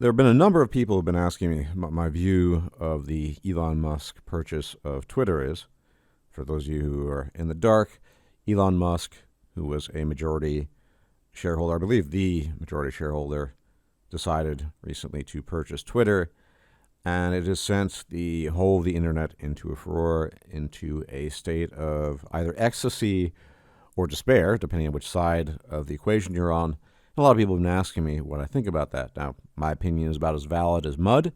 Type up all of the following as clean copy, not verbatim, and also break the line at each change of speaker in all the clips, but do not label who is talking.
There have been a number of people who have been asking me what my view of the Elon Musk purchase of Twitter is. For those of you who are in the dark, Elon Musk, who was a majority shareholder, I believe the majority shareholder, decided recently to purchase Twitter, and it has sent the whole of the internet into a furore, into a state of either ecstasy or despair, depending on which side of the equation you're on. A lot of people have been asking me what I think about that. Now, my opinion is about as valid as mud.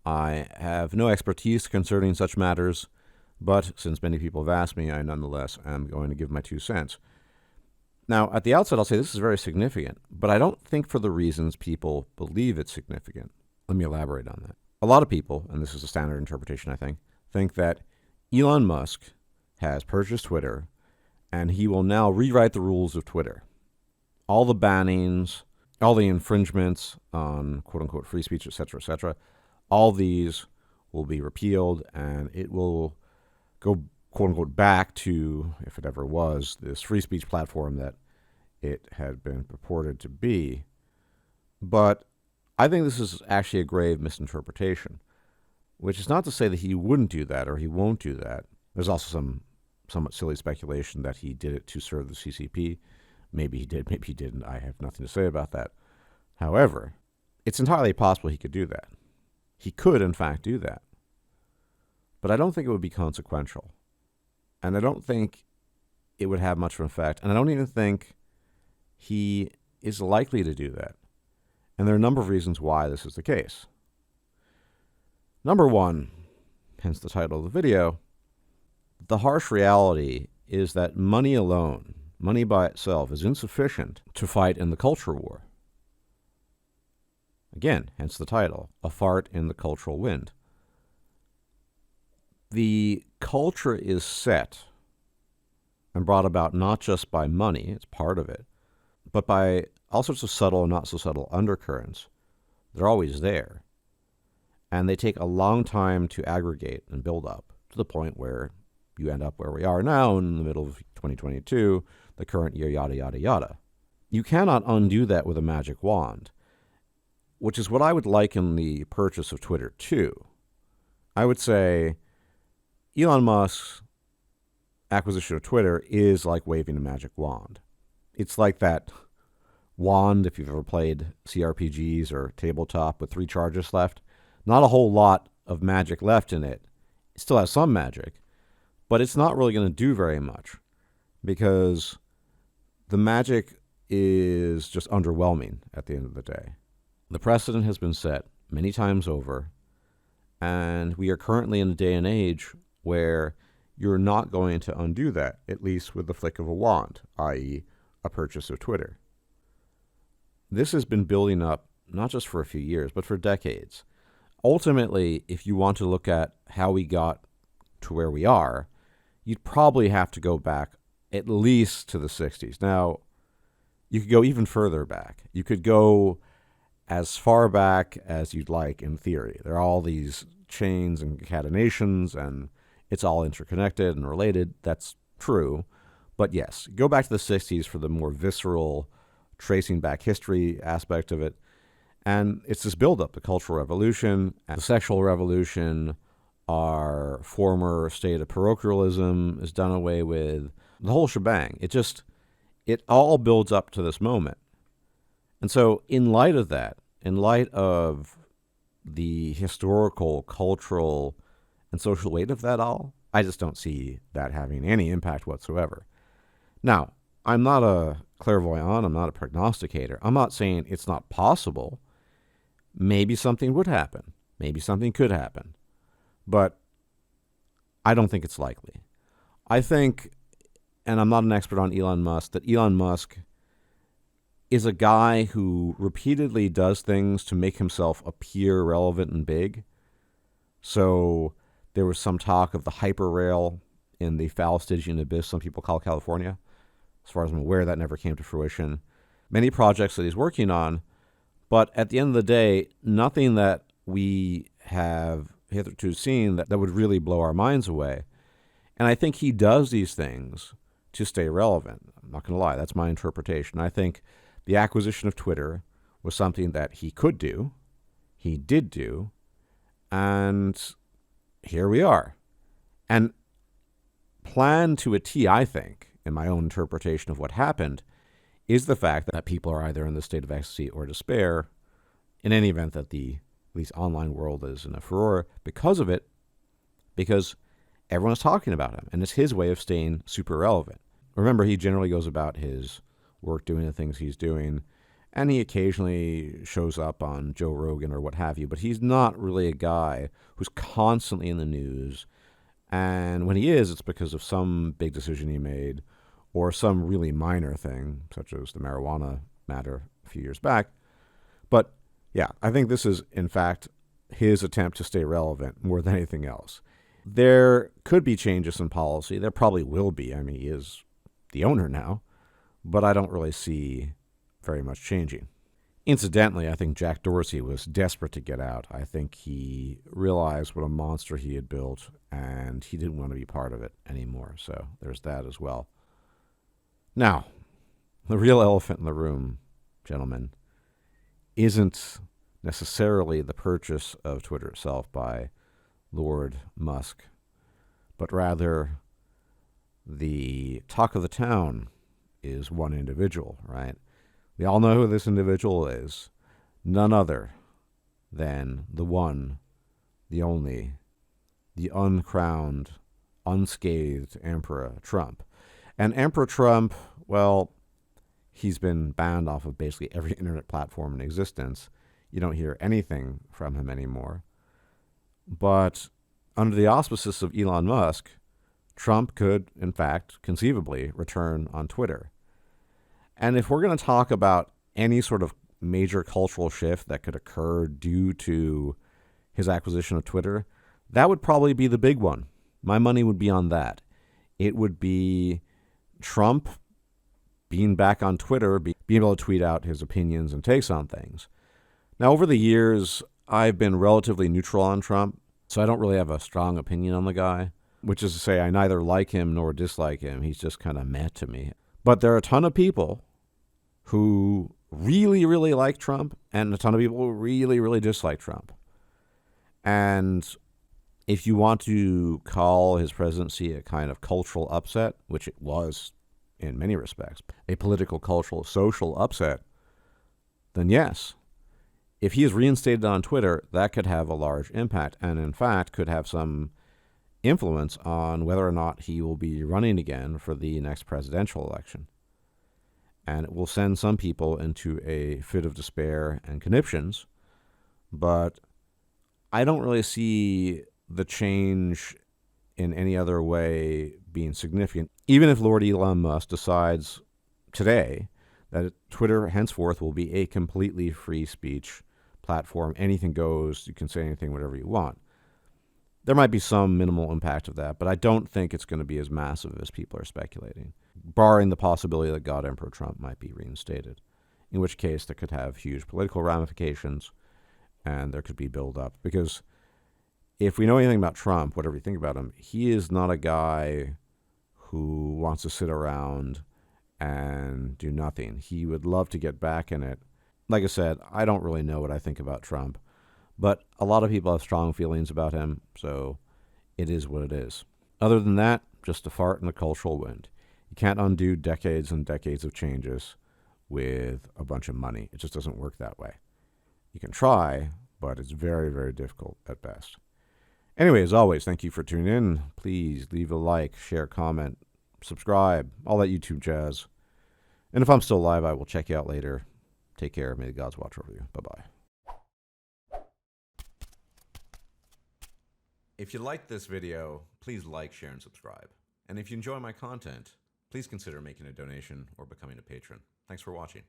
I have no expertise concerning such matters, but since many people have asked me, I nonetheless am going to give my 2 cents. Now, at the outset, I'll say this is very significant, but I don't think for the reasons people believe it's significant. Let me elaborate on that. A lot of people, and this is a standard interpretation, I think that Elon Musk has purchased Twitter, and he will now rewrite the rules of Twitter. All the bannings, all the infringements on quote-unquote free speech, etc., all these will be repealed, and it will go quote-unquote back to, if it ever was, this free speech platform that it had been purported to be. But I think this is actually a grave misinterpretation, which is not to say that he wouldn't do that or he won't do that. There's also some somewhat silly speculation that he did it to serve the CCP. Maybe he did, maybe he didn't. I have nothing to say about that. However, it's entirely possible he could do that. He could, in fact, do that. But I don't think it would be consequential. And I don't think it would have much of an effect. And I don't even think he is likely to do that. And there are a number of reasons why this is the case. Number one, hence the title of the video, the harsh reality is that money alone, money by itself, is insufficient to fight in the culture war. Again, hence the title, A Fart in the Cultural Wind. The culture is set and brought about not just by money, it's part of it, but by all sorts of subtle and not so subtle undercurrents. They're always there. And they take a long time to aggregate and build up to the point where you end up where we are now in the middle of 2022, the current year, yada, yada, yada. You cannot undo that with a magic wand, which is what I would liken the purchase of Twitter to. I would say Elon Musk's acquisition of Twitter is like waving a magic wand. It's like that wand, if you've ever played CRPGs or tabletop with 3 charges left. Not a whole lot of magic left in it. It still has some magic, but it's not really going to do very much because the magic is just underwhelming at the end of the day. The precedent has been set many times over, and we are currently in a day and age where you're not going to undo that, at least with the flick of a wand, i.e. a purchase of Twitter. This has been building up not just for a few years, but for decades. Ultimately, if you want to look at how we got to where we are, you'd probably have to go back at least to the 60s. Now, you could go even further back. You could go as far back as you'd like in theory. There are all these chains and concatenations, and it's all interconnected and related. That's true. But yes, go back to the 60s for the more visceral, tracing back history aspect of it. And it's this buildup, the Cultural Revolution, the Sexual Revolution, our former state of parochialism is done away with, the whole shebang. It all builds up to this moment. And so in light of that, in light of the historical, cultural, and social weight of that all, I just don't see that having any impact whatsoever. Now, I'm not a clairvoyant, I'm not a prognosticator. I'm not saying it's not possible. Maybe something would happen. Maybe something could happen. But I don't think it's likely. I think, and I'm not an expert on Elon Musk, that Elon Musk is a guy who repeatedly does things to make himself appear relevant and big. So there was some talk of the hyperrail in the Falastigian abyss some people call California. As far as I'm aware, that never came to fruition. Many projects that he's working on, but at the end of the day, nothing that we have hitherto seen that would really blow our minds away. And I think he does these things to stay relevant. I'm not going to lie, that's my interpretation. I think the acquisition of Twitter was something that he could do, he did do, and here we are. And planned to a T, I think, in my own interpretation of what happened, is the fact that people are either in the state of ecstasy or despair, in any event that the at least online world is in a furore because of it, because everyone's talking about him, and it's his way of staying super relevant. Remember, he generally goes about his work doing the things he's doing, and he occasionally shows up on Joe Rogan or what have you, but he's not really a guy who's constantly in the news. And when he is, it's because of some big decision he made or some really minor thing, such as the marijuana matter a few years back. But yeah, I think this is, in fact, his attempt to stay relevant more than anything else. There could be changes in policy. There probably will be. I mean, he is the owner now, but I don't really see very much changing. Incidentally, I think Jack Dorsey was desperate to get out. I think he realized what a monster he had built, and he didn't want to be part of it anymore. So there's that as well. Now, the real elephant in the room, gentlemen, isn't necessarily the purchase of Twitter itself by Lord Musk, but rather the talk of the town is one individual, right? We all know who this individual is. None other than the one, the only, the uncrowned, unscathed Emperor Trump. And Emperor Trump, well, he's been banned off of basically every internet platform in existence. You don't hear anything from him anymore. But under the auspices of Elon Musk, Trump could, in fact, conceivably return on Twitter. And if we're going to talk about any sort of major cultural shift that could occur due to his acquisition of Twitter, that would probably be the big one. My money would be on that. It would be Trump being back on Twitter, being able to tweet out his opinions and takes on things. Now, over the years, I've been relatively neutral on Trump, so I don't really have a strong opinion on the guy, which is to say I neither like him nor dislike him. He's just kind of meh to me. But there are a ton of people who really, really like Trump and a ton of people who really, really dislike Trump. And if you want to call his presidency a kind of cultural upset, which it was in many respects, a political, cultural, social upset, then yes. If he is reinstated on Twitter, that could have a large impact and, in fact, could have some influence on whether or not he will be running again for the next presidential election. And it will send some people into a fit of despair and conniptions, but I don't really see the change in any other way being significant. Even if Lord Elon Musk decides today that Twitter henceforth will be a completely free speech platform, anything goes, you can say anything, whatever you want. There might be some minimal impact of that, but I don't think it's going to be as massive as people are speculating, barring the possibility that God Emperor Trump might be reinstated, in which case that could have huge political ramifications and there could be build-up. Because if we know anything about Trump, whatever you think about him, he is not a guy who wants to sit around and do nothing. He would love to get back in it. Like I said, I don't really know what I think about Trump, but a lot of people have strong feelings about him, so it is what it is. Other than that, just a fart in the cultural wind. You can't undo decades and decades of changes with a bunch of money. It just doesn't work that way. You can try, but it's very, very difficult at best. Anyway, as always, thank you for tuning in. Please leave a like, share, comment, subscribe, all that YouTube jazz. And if I'm still alive, I will check you out later. Take care. May the gods watch over you. Bye-bye. If you liked this video, please like, share, and subscribe. And if you enjoy my content, please consider making a donation or becoming a patron. Thanks for watching.